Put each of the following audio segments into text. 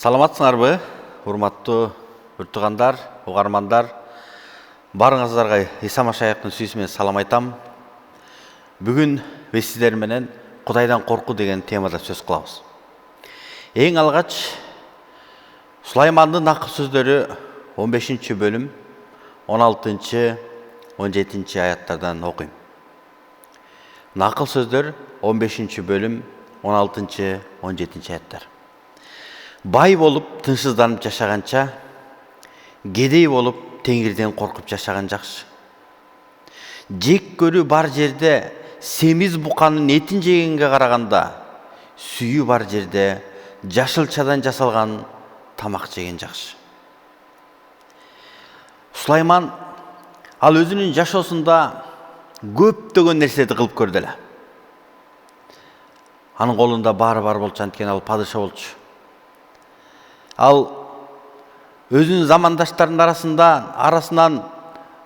Саламатсыңарбы, урматтуу үртүгандар, угармандар. Барыңыздарга Иса Машаяктын сүйүүсү менен салам айтам. Бүгүн биз сиздер менен Кудайдан коркуу деген темада сөз кылабыз. Эң алгач Сулаймандын акыл сөздөрү 15 бөлүм 16-17 аяттардан окуйм. Акыл сөздөр 15 бөлүм 16-17 аяттар. Бай болуп тынчсызданып жашаганча, кедей болуп Теңирден коркуп жашаган жакшы. Жек көрүү бар жерде семиз буканын этин жегенге караганда, сүйүү бар жерде жашылчадан жасалган тамак жеген жакшы. Сулайман ал өзүнүн жашоосунда көптөгөн нерселерди кылып көрдү эле. Анын колунда баары бар болчу, анткени ал падыша болчу. Ал өзүнүн замандаштарынын арасынан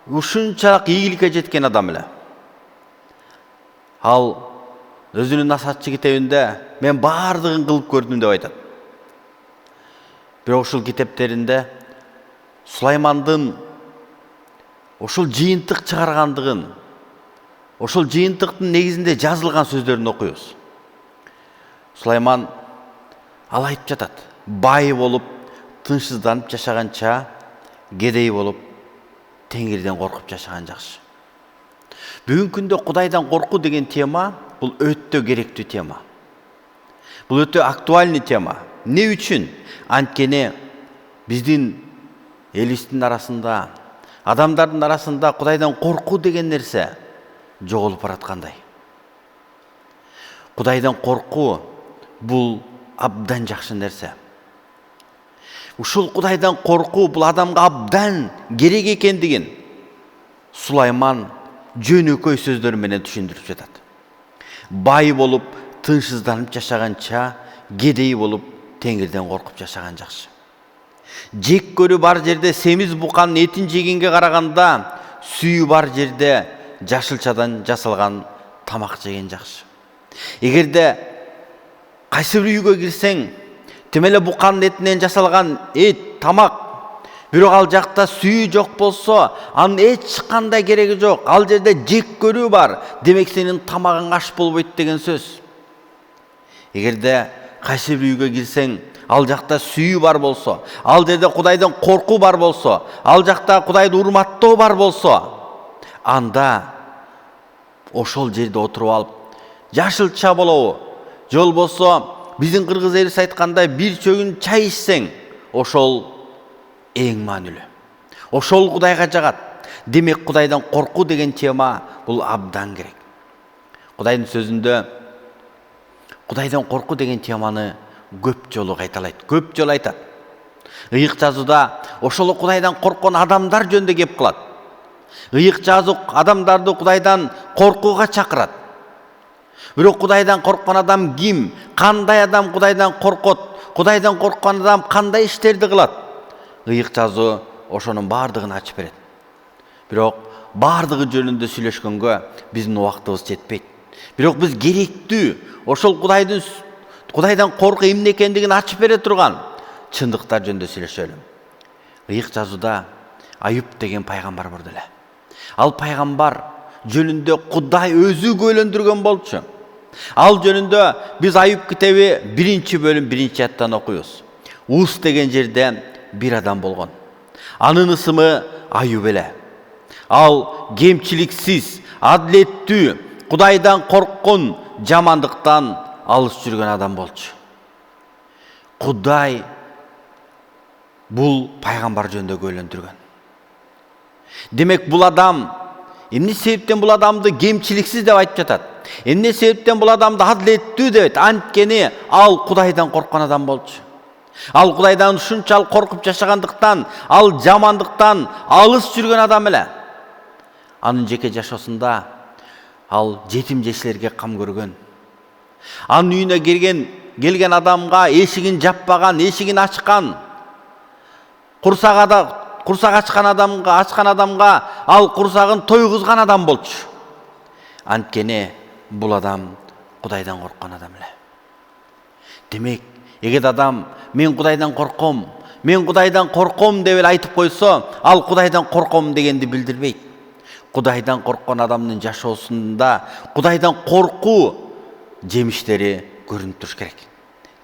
ушунчалык ийгиликке жеткен адам эле. Ал өзүнүн насаатчы китебинде мен баардыгын кылып көрдүм деп айтат. Бирок ушул китептеринде Сулаймандын ошол жыйынтык чыгаргандыгын, ошол жыйынтыктын негизинде жазылган сөздөрүн окуйбуз. Сулайман ал айтып жатат: бай болуп тынчсызданып жашаганча, кедей болуп Теңирден коркуп жашаган жакшы. Бүгүнкү күндө Кудайдан коркуу деген тема бул өтө керектүү тема. Бул өтө актуальный тема. Не үчүн? Анткени биздин элибиздин арасында, адамдардын арасында Кудайдан коркуу деген нерсе жоголуп бараткандай. Кудайдан коркуу бул абдан жакшы нерсе. Ушул Кудайдан коркуу бул адамга абдан керек экендигин Сулайман жөнөкөй сөздөр менен түшүндүрүп жатат. Бай болуп тынчсызданып жашаганча, кедей болуп Теңирден коркуп жашаган жакшы. Жек көрүү бар жерде семиз буканын этин жегенге караганда, сүйүү бар жерде жашылчадан жасалган тамак жеген жакшы. Эгерде кайсы бир үйгө кирсең, тим эле буканын этинен жасалган тамак, бирок ал жакта сүйүү жок болсо, анын эч кандай кереги жок. Ал жерде жек көрүү бар, демек сенин тамагың аш болбойт деген сөз. Эгерде кайсы бир үйгө кирсең, ал жакта сүйүү бар болсо, ал жерде Кудайдан коркуу бар болсо, ал жакта Кудайды урматтоо бар болсо, анда ошол жерде отуруп алып жашылча болобу, же болбосо биздин кыргыз элибиз айткандай бир чөгүн чай ичсең, ошол эң маанилүү. Ошол Кудайга жагат. Демек Кудайдан коркуу деген тема бул абдан керек. Кудайдын сөзүндө Кудайдан коркуу деген теманы көп жолу кайталайт, көп жолу айтат. Ыйык жазууда ошол Кудайдан корккон адамдар жөнүндө кеп кылат. Ыйык жазуу адамдарды Кудайдан коркууга чакырат. Бирок Кудайдан корккон адам ким? Кандай адам Кудайдан коркот? Кудайдан корккон адам кандай иштерди кылат? Ыйык жазуу ошонун баардыгын ачып берет. Бирок баардыгы жөнүндө сүйлөшкөнгө биздин убактыбыз жетпейт. Бирок биз керектүү ошол Кудайдан коркуу эмне экендигин ачып бере турган чындыктар жөнүндө сүйлөшөлү. Ыйык жазууда Аюп деген пайгамбар бар деле. Ал пайгамбар жөнүндө Кудай өзү көйлөндүргөн болчу. Ал жөнүндө биз Аюп китеби 1 бөлүм 1 аяттан окуйбуз. Ус деген жерде бир адам болгон. Анын ысымы Аюп эле. Ал кемчиликсиз, адилеттүү, Кудайдан корккон, жамандыктан алыс жүргөн адам болчу. Кудай бул пайгамбар жөнүндө көйлөндүргөн. Демек бул адам эмне себептен бул адамды кемчиликсиз деп айтып жатат? Эмне себептен бул адамды адилеттүү деп? Анткени ал Кудайдан корккон адам болчу. Ал Кудайдан ушунчалык коркуп жашагандыктан, ал жамандыктан алыс жүргөн адам эле. Анын жеке жашоосунда ал жетим жесирлерге кам көргөн. Анын үйүнө келген адамга эшигин жаппаган, эшигин ачкан. Курсак ачкан адамга ал курсагын тойгузган адам болчу. Анткени бул адам Кудайдан корккон адам эле. Демек Эгер адам мен Кудайдан корком, мен Кудайдан корком деп эле айтып койсо, ал Кудайдан корком дегенди билдирбейт. Кудайдан корккон адамдын жашоосунда Кудайдан коркуу жемиштери көрүнүп туруш керек.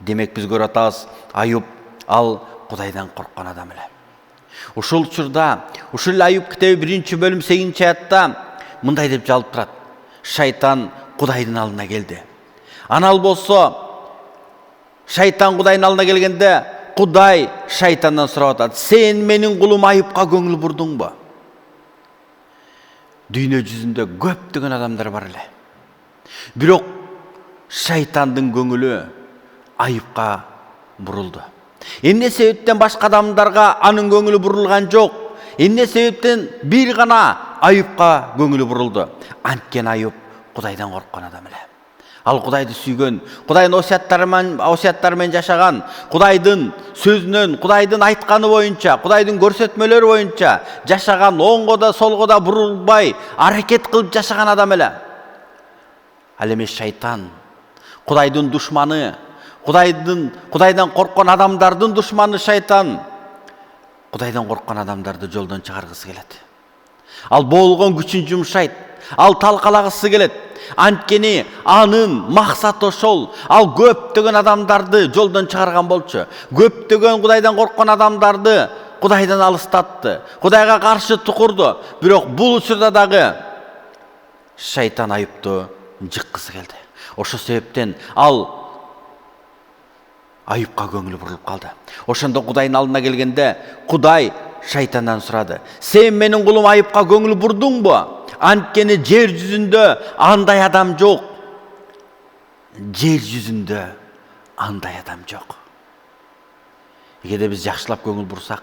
Демек биз көрүп атабыз, Аюп ал Кудайдан корккон адам эле. Ушул учурда, ушул Аюп китеби 1-бөлүм 8-аятта мындай деп жалып турат. Шайтан Кудайдын алдына келди. Анал болсо, шайтан Кудайдын алдына келгенде, Кудай шайтандан сурап атат: "Сен менин кулум Аюпка көңүл бурдуңбу?" Дүйнө жүзүндө көптөгөн адамдар бар эле. Бирок шайтандын көңүлү Аюпка бурулду. Эмне себептен башка адамдарга анын көңүлү бурулган жок? Эмне себептен бир гана Аюпка көңүлү бурулду? Анткени Аюп Кудайдан корккон адам эле. Ал Кудайды сүйгөн, Кудайдын осуяттары менен жашаган, Кудайдын сөзүнөн, Кудайдын айтканы боюнча, Кудайдын көрсөтмөлөрү боюнча жашаган, оңго да солго да бурулбай, аракет кылып жашаган адам эле. Ал эми шайтан, Кудайдын душманы, Кудайдан корккон адамдардын душманы шайтан, Кудайдан корккон адамдарды жолдон чыгаргысы келет. Ал болгон күчүн жумшайт, ал талкалагысы келет. Анткени анын максаты ошол. Ал көптөгөн адамдарды жолдон чыгарган болчу. Көптөгөн Кудайдан корккон адамдарды Кудайдан алыстатты. Кудайга каршы тукурду. Бирок бул учурда дагы шайтан Аюпту жыккысы келди. Ошол себептен ал Аюпка көңүлү бурулуп калды. Ошондо Кудайдын алдына келгенде, Кудай шайтандан сурады: "Сен менин кулум Аюпка көңүл бурдуңбу? Анткени жер жүзүндө андай адам жок." Жер жүзүндө андай адам жок. Эгерде биз жакшылап көңүл бурсак,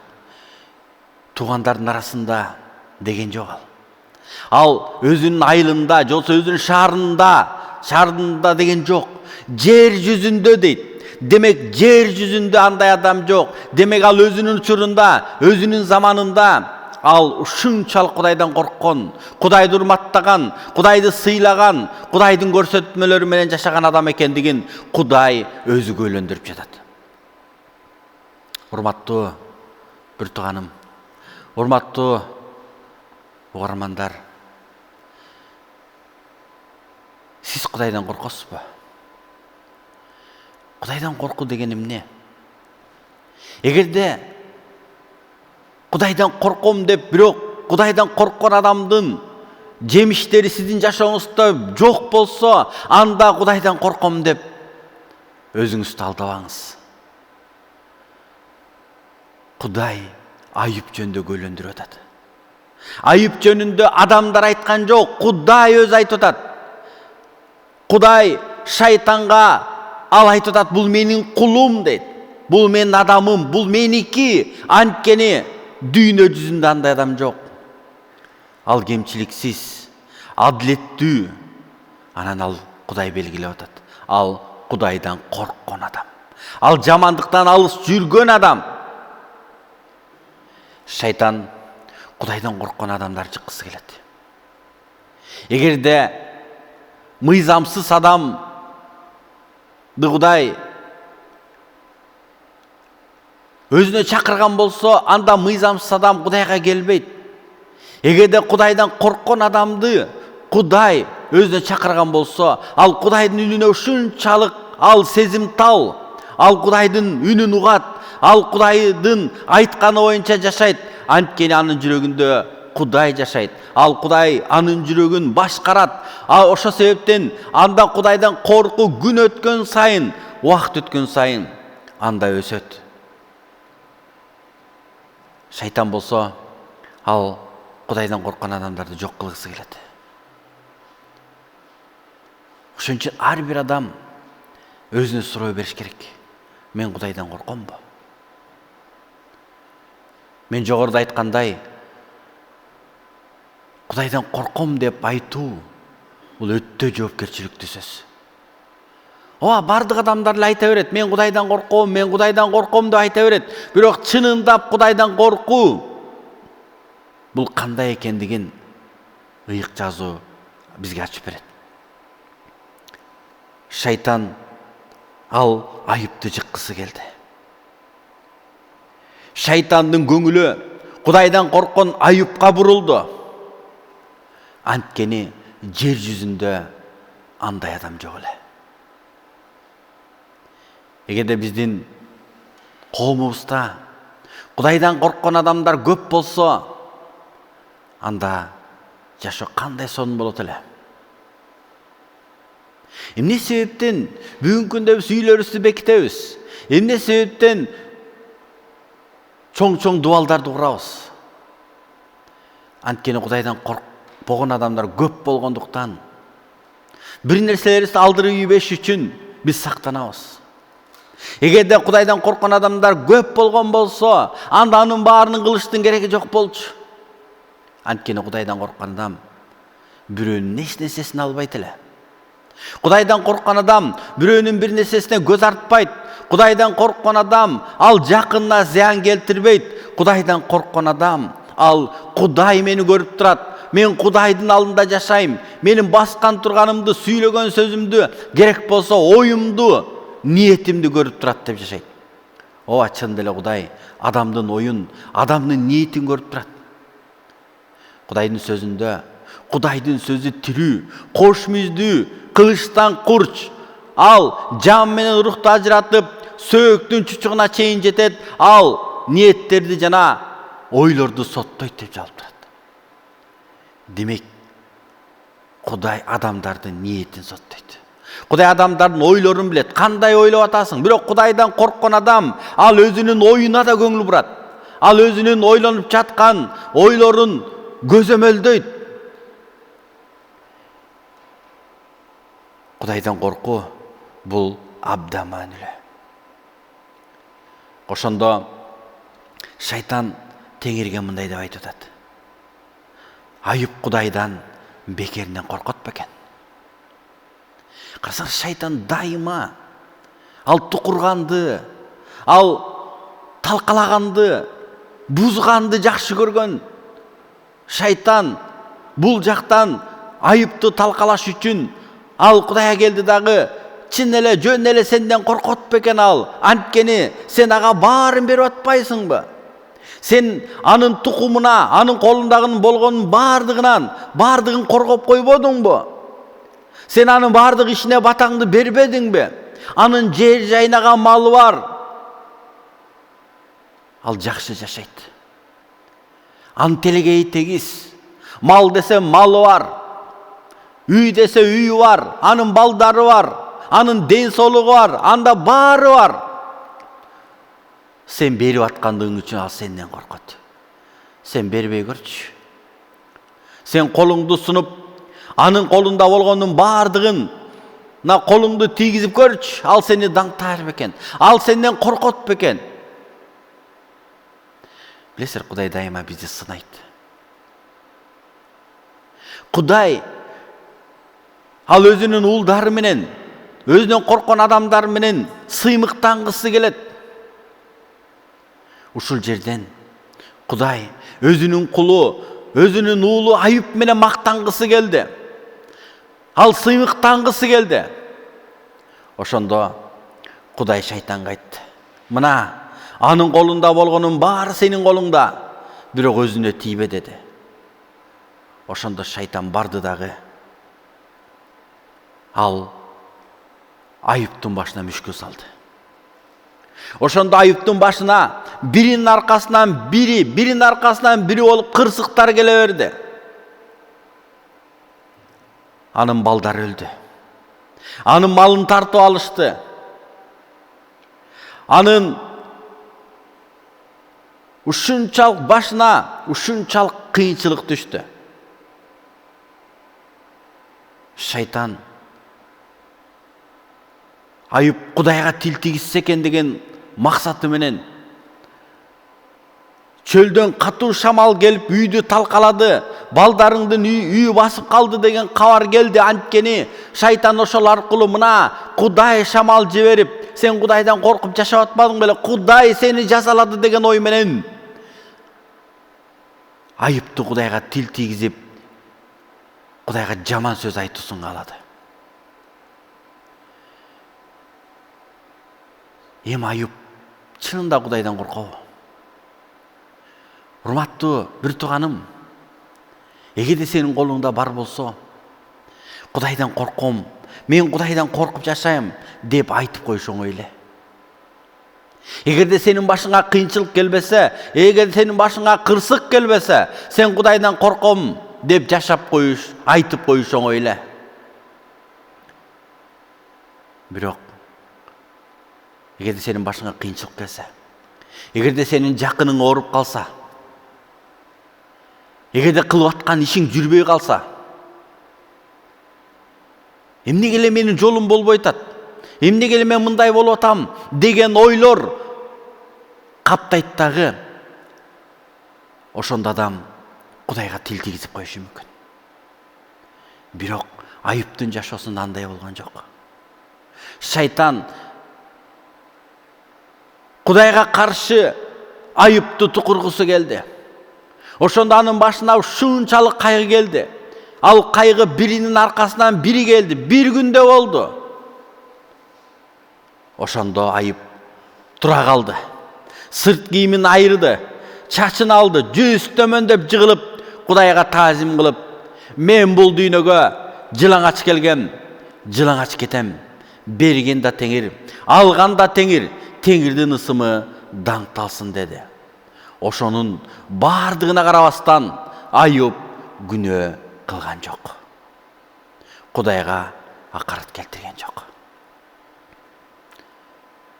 туугандардын арасында деген жок ал. Ал өзүнүн айылында, жолсо өзүнүн шаарында деген жок. Жер жүзүндө дейт. Демек жер жүзүндө андай адам жок. Демек ал өзүнүн учурунда, өзүнүн заманында ал ушунчалык Кудайдан корккон, Кудайды урматтаган, Кудайды сыйлаган, Кудайдын көрсөтмөлөрү менен жашаган адам экендигин Кудай өзү көйлөндүрүп жатат. Урматтуу бир тууганым, урматтуу угармандар, сиз Кудайдан коркосузбу? Кудайдан коркуу деген эмне? Эгерде Кудайдан корком деп, бирок Кудайдан корккон адамдын жемиштери сиздин жашооңузда жок болсо, анда Кудайдан корком деп өзүңүздү алдабаңыз. Кудай Аюп жөнүндө көйлөндүрүп атат. Аюп жөнүндө адамдар айткан жок, Кудай өзү айтып атат. Кудай шайтанга ал айтып атат: "Бул менин кулум" дейт. "Бул менин адамым, бул меники." Анткени дүйнө жүзүндө андай адам жок. Ал кемчиликсиз, адилеттүү. Анан ал Кудай белгилеп атат. Ал Кудайдан корккон адам. Ал жамандыктан алыс жүргөн адам. Шайтан Кудайдан корккон адамдар жыккысы келет. Эгерде мыйзамсыз адамды Кудай өзүнө чакырган болсо, анда мыйзамсыз адам Кудайга келбейт. Эгерде Кудайдан корккон адамды Кудай өзүнө чакырган болсо, ал Кудайдын үнүнө ушунчалык ал сезимтал, ал Кудайдын үнүн угат, ал Кудайдын айтканы боюнча жашайт. Анткени анын жүрөгүндө Кудай жашайт. Ал Кудай анын жүрөгүн башкарат. Ошол себептен анда Кудайдан коркуу күн өткөн сайын, убакыт өткөн сайын анда өсөт. Шайтан болсо, ал Кудайдан корккон адамдарды жок кылгысы келет. Ошон үчүн ар бир адам өзүнө суроо бериш керек: мен Кудайдан коркомбу? Мен жогоруда айткандай, Кудайдан корком деп айтуу бул өтө жоопкерчиликтүү сөз. Бардык адамдар эле айта берет: мен Кудайдан корком, мен Кудайдан корком деп айта берет. Бирок чынындап Кудайдан коркуу бул кандай экендигин ыйык жазуу бизге ачып берет. Шайтан ал айыпты жыққысы келді. Шайтандың көңілі Құдайдан қорққан Айыпқа бұрылды. Анткени жер жүзінде андай адам жоқ эле. Эгерде биздин коомубузда Құдайдан қорққан адамдар көп болса, анда жашоо кандай сонун болот эле. Эмне себептен бүгүнкү күндө биз үйлөрүбүздү бекитебиз? Эмне себептен чоң дуалдарды курабыз? Анткени Кудайдан коркпогон адамдар көп болгондуктан, бир нерселерибизди алдырып ийбеш үчүн биз сактанабыз. Эгерде Кудайдан корккон адамдар көп болгон болсо, анда анын баарынын кылыштын кереги жок болчу. Анткени Кудайдан корккан адам бирөөнүн эч нерсесин албайт эле. Кудайдан корккан адам бирөөнүн бир нерсесине көз артпайт. Кудайдан корккан адам ал жакынына зыян келтирбейт. Кудайдан корккан адам ал Кудай мени көрүп турат. Мен Кудайдын алдында жашайм. Менин баскан турганымды, сүйлөгөн сөзүмдү, керек болсо оюмду, ниетимди көрүп турат деп жашайт. Ооба, чын деле Кудай адамдын оюн, адамдын ниетин көрүп турат. Кудайдын сөзүндө, Кудайдын сөзү тирүү, кош мүздүү, кылычтан курч. Ал жан менен рухту ажыратып, сөөктүн чучугуна чейин жетет. Ал ниеттерди жана ойлорду соттойт деп жазылып турат. Демек, Кудай адамдардын ниетин соттойт. Кудай адамдардын ойлорун билет. Кандай ойлоп атасың? Бирок Кудайдан корккон адам ал өзүнүн оюна да көңүл бурат. Ал өзүнүн ойлонуп жаткан ойлорун көзөмөлдөйт. Кудайдан коркуу бул абдан маанилүү. Ошондо шайтан Теңирге мындай деп айтып атат. Айып Кудайдан бекеринен коркот бекен. Карасаңыз, шайтан дайыма ал тукурганды, ал талкалаганды, бузганды жакшы көргөн. Шайтан бул жактан айыпты талкалаш үчүн ал Кудайга келди дагы, чын эле, жөн эле сенден коркот бекен ал. Анткени сен ага баарын берип атпайсыңбы? Сен анын тукумуна, анын колундагынын болгонун бардыгын коргоп койбодуңбу? Сен анын бардык ишине батаңды бербедиңби? Анын жер жайнаган малы бар. Ал жакшы жашайт. Анын телегеи тегиз. Мал десе малы бар. Үй десе үйү бар. Анын балдары бар. Анын ден соолугу бар. Анда баары бар. Сен берип аткандыгың үчүн ал сенден коркот. Сен бербей көрчү. Сен колуңду сунуп, анын колунда болгондун бардыгына колуңду тийгизип көрчү. Ал сени даңтаар бекен. Ал сенден коркот бекен. Билесиз, Кудай дайыма бизди сынайт. Кудай ал өзүнүн уулдары менен, өзүнөн корккон адамдар менен сыймыктангысы келет. Ушул жерден Кудай өзүнүн кулу, өзүнүн уулу Айып менен мактангысы келди. Ал сыймыктангысы келди. Ошондо Кудай шайтанга айтты. Мына, анын колунда болгонун баары сенин колуңда, бирок өзүнө тийбе деди. Ошондо шайтан барды дагы. Ал Айыптын башына мүшкүл салды. Ошондо Айыптын башына биринин аркасынан бири болуп кырсыктар келе берди. Анын балдары өлдү. Анын малын тартып алышты. Анын ушунчалык башына ушунчалык кыйынчылык түштү. Шайтан Айып Кудайга тил тийгизсе экен деген максаты менен чөлдөн катуу шамал келип үйдү талкалады, балдарыңдын үйү басып калды деген кабар келди. Анткени шайтан ошол аркылуу мына Кудай шамал жиберип, сен Кудайдан коркуп жашап атпадың беле, Кудай сени жазалады деген ой менен Айыпты Кудайга тил тийгизип, Кудайга жаман сөз айтуусун каалады. Эми Аюп чынында Кудайдан коркобу? Урматтуу бир тууганым, эгерде сенин колуңда бар болсо, Кудайдан корком, мен Кудайдан коркуп жашайм деп айтып коюшуң эле. Эгерде сенин башыңа кыйынчылык келбесе, эгерде сенин башыңа кырсык келбесе, сен Кудайдан корком деп жашап коюш, айтып коюшуң эле. Бирок эгерде сенин башыңа кыйынчылык келсе, эгерде сенин жакының ооруп калса, эгерде кылып аткан ишиң жүрбөй калса, эмнеге эле менин жолум болбой атат, эмнеге эле мен мындай болуп атам деген ойлор каптайт дагы, ошондо адам Кудайга тил тийгизип коюшу мүмкүн. Бирок Аюптун жашоосунда андай болгон жок. Шайтан Кудайга каршы Аюпту тукургусу келди. Ошондо анын башына ушунчалык кайгы келди. Ал кайгы биринин аркасынан бири келди. Бир күндө болду. Ошондо Аюп тура калды. Сырт кийимин айырды, чачын алды, жүз төмөндөп жыгылып, Кудайга таазим кылып, мен бул дүйнөгө жылаңач келгем, жылаңач кетем. Берген да Теңир, алган да Теңир, Теңирдин ысымы даңкталсын деди. Ошонун бардыгына карабастан Аюп күнөө кылган жок. Кудайга акарат келтирген жок.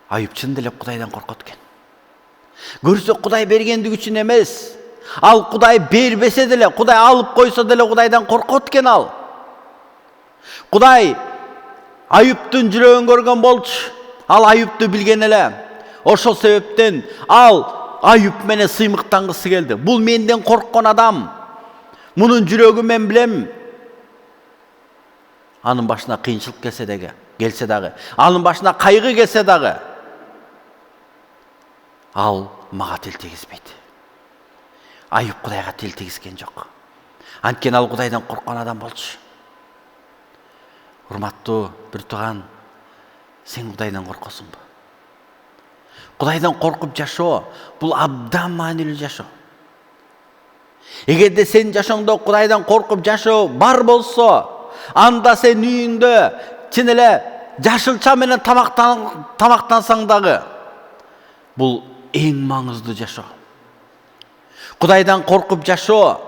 Аюп чын деле Кудайдан коркот экен. Көрсө Кудай бергендиги үчүн эмес. Ал Кудай бербесе деле, Кудай алып койсо деле Кудайдан коркот экен ал. Кудай Аюптун жүрөгүн көргөн болчу. Ал Аюпту билген эле. Ошол себептен ал Аюп менен сыймыктангысы келди. Бул менден корккон адам. Мунун жүрөгүн мен билем. Анын башына кыйынчылык келсе дагы, анын башына кайгы келсе дагы, ал мага тил тийгизбейт. Аюп Кудайга тил тийгизген жок. Анткени ал Кудайдан корккон адам болчу. Урматтуу бир тууган, сен Кудайдан коркосуңбу? Кудайдан коркуп жашоо бул абдан маанилүү жашоо. Эгерде сен жашооңдо Кудайдан коркуп жашоо бар болсо, анда сен үйүңдө чын эле жашылча менен тамактансаң дагы, бул эң маңыздуу жашоо. Кудайдан коркуп жашоо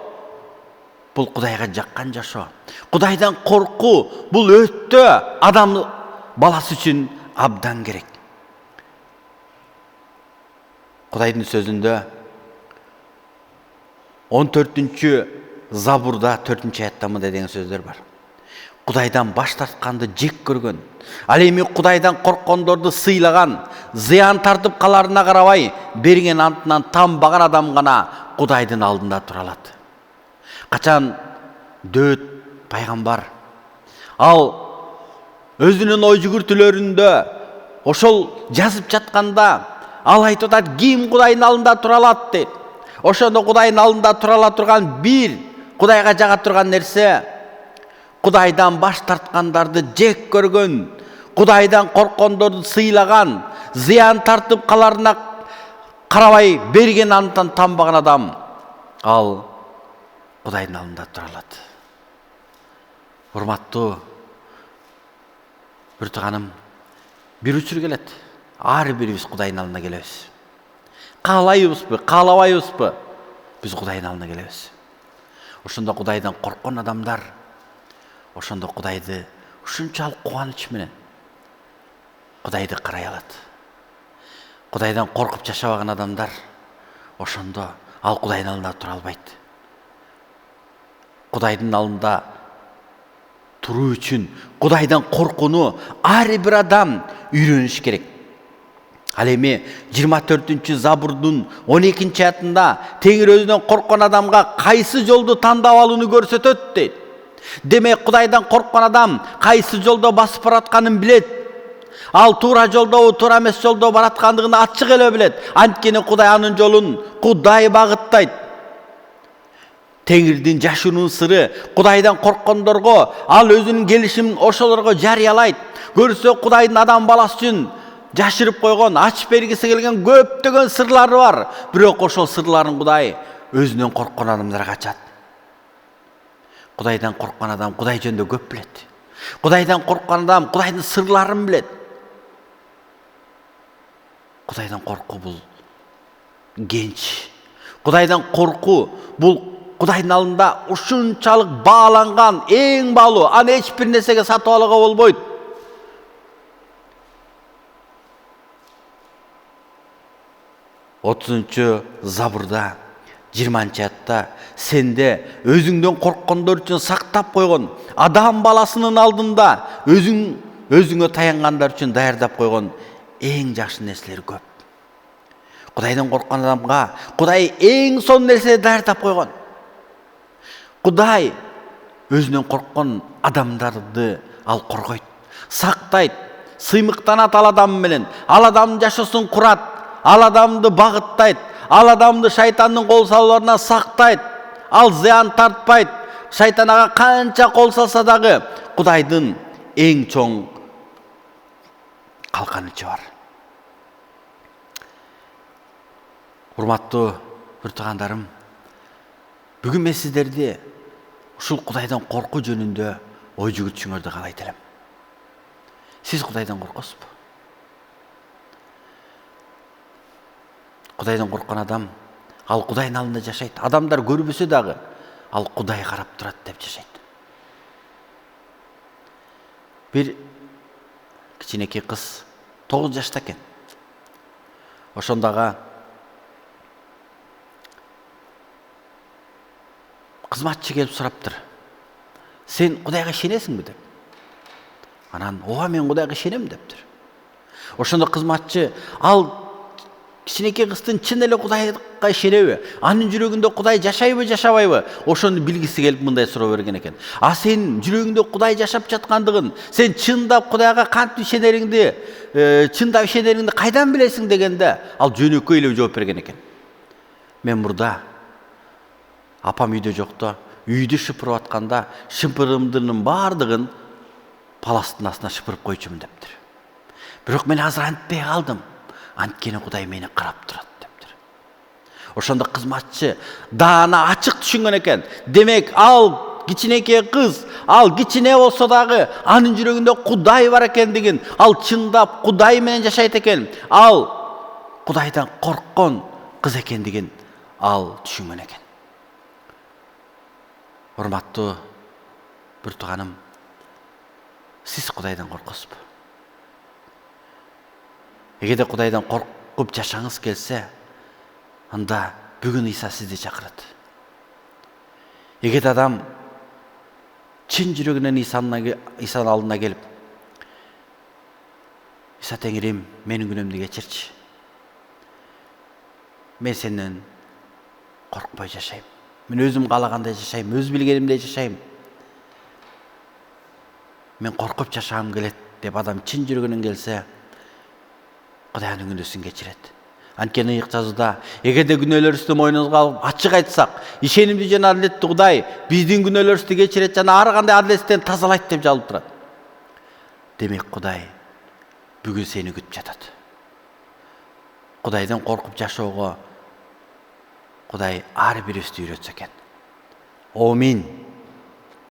бул Кудайга жаккан жашоо. Кудайдан коркуу бул өтө адам баласы үчүн абдан керек. Кудайдын сөзүндө 14-чү Забурда 4-аятта мындай деген сөздөр бар. Кудайдан баш тартканды жек көргөн, ал эми Кудайдан корккондорду сыйлаган, зыян тартып каларына карабай, берген антынан танбаган адам гана Кудайдын алдында тура алат. Качан Дөт пайгамбар ал өзүнүн ой жүгүртүүлөрүндө ошол жазып жатканда ал айтып атат, ким Кудайдын алдында тура алат дейт. Ошондо Кудайдын алдында тура ала турган бир, Кудайга жага турган нерсе, Кудайдан баш тарткандарды жек көргөн, Кудайдан корккондорду сыйлаган, зыян тартып каларына карабай берген антан танбаган адам, ал Кудайдын алдында тура алат. Урматтуу бир тууганым, бир учур келет. Ар бирибиз Кудайдын алдына келебиз. Каалайбызбы, каалабайбызбы, биз Кудайдын алдына келебиз. Ошондо Кудайдан корккон адамдар, ошондо Кудайды ушунчалык кубаныч менен Кудайды карай алат. Кудайдан коркуп жашабаган адамдар, ошондо ал Кудайдын алдында тура албайт. Кудайдын алдында туруу үчүн Кудайдан коркууну ар бир адам үйрөнүш керек. Ал эми 24-чү Забурдун 12-аятында Теңир өзүнөн корккон адамга кайсы жолду тандап алууну көрсөтөт дейт. Демек Кудайдан корккон адам кайсы жолдо басып баратканын билет. Ал туура жолдобу, туура эмес жолдо бараткандыгын ачык эле билет. Анткени Кудай анын жолун Кудай багыттайт. Теңирдин жашуунун сыры Кудайдан корккондорго ал өзүнүн келишимин ошолорго жарыялайт. Көрсө Кудайдын адам баласы үчүн жашырып койгон, ачып бергиси келген көптөгөн сырлары бар. Бирок ошол сырларын Кудай өзүнөн корккон адамдарга ачат. Кудайдан корккон адам Кудай жөнүндө көп билет. Кудайдан корккон адам Кудайдын сырларын билет. Кудайдан коркуу бул генч. Кудайдан коркуу бул Кудайдын алдында ушунчалык бааланган, эң баалуу, аны эч бир нерсеге сатып алууга болбойт. Отузунчу Забурда 20-аятта сенде өзүңдөн корккондор үчүн сактап койгон, адам баласынын алдында өзүңө таянгандар үчүн даярдап койгон эң жакшы нерселер көп. Кудайдан корккон адамга Кудай эң сонун нерсени даярдап койгон. Кудай өзүнөн корккон адамдарды ал коргойт, сактайт, сыймыктанат ал адам менен. Ал адамдын жашоосун курат, ал адамды багыттайт, ал адамды шайтандын кол салууларынан сактайт. Ал зыян тартпайт. Шайтан ага канча кол салса дагы Кудайдын эң чоң калканычы бар. Урматтуу бир туугандарым, бүгүн мен сиздерди ушул Кудайдан коркуу жөнүндө ой жүгүртүшүңөрдү каалайт элем. Сиз Кудайдан коркосузбу? Кудайдан корккон адам, ал Кудайдын алдында жашайт. Адамдар көрбөсө дагы, ал Кудай карап турат деп жашайт. Бир кичинекей кыз 9 жашта экен. Ошондага кызматчы келип сураптыр. Сен Кудайга ишенесиңби деп. Анан, ооба мен Кудайга ишенем дептир. Ошондо кызматчы ал кичинекей кыздын чын эле Кудайга ишенеби? Анын жүрөгүндө Кудай жашайбы, жашабайбы? Ошону билгиси келип мындай суроо берген экен. А сен жүрөгүңдө Кудай жашап жаткандыгын, сен чындап Кудайга кантип ишенериңди кайдан билесиң дегенде, ал жөнөкөй эле жооп берген экен. Мен мурда апам үйдө жокто, үйдү шыпырып атканда, шыпырымдын бардыгын паластын астына шыпырып койчумун дептир. Бирок мен азыр антпай калдым. Анткени Кудай мени карап турат дептир. Ошондо кызматчы даана ачык түшүнгөн экен. Демек, ал кичинекей кыз, ал кичине болсо дагы анын жүрөгүндө Кудай бар экендигин, ал чындап Кудай менен жашайт экен, ал Кудайдан корккон кыз экендигин ал түшүнгөн экен. Урматтуу бир тууганым, сиз Кудайдан коркосузбу? Эгерде Кудайдан коркуп жашаңыз келсе, анда бүгүн Иса сизди чакырат. Эгерде адам чын жүрөгүнөн Исанын алдына келип, Иса Теңирим, менин күнөөмдү кечирчи. Мен сенден коркпой жашайм. Мен өзүм каалагандай жашайм, өз билгенимдей жашайм. Мен коркуп жашагым келет деп адам чын жүрөгүнөн келсе, Кудай анын күнөөсүн кечирет. Анткени ыйык жазууда, эгерде күнөөлөрүбүздү мойнубузга алып ачык айтсак, ишенимдүү жана адилеттүү Кудай биздин күнөөлөрүбүздү кечирет жана ар кандай адилеттен тазалайт деп жазылып турат. Демек Кудай бүгүн сени күтүп жатат. Кудайдан коркуп жашоого Кудай ар бирибизди үйрөтсө экен. Амин.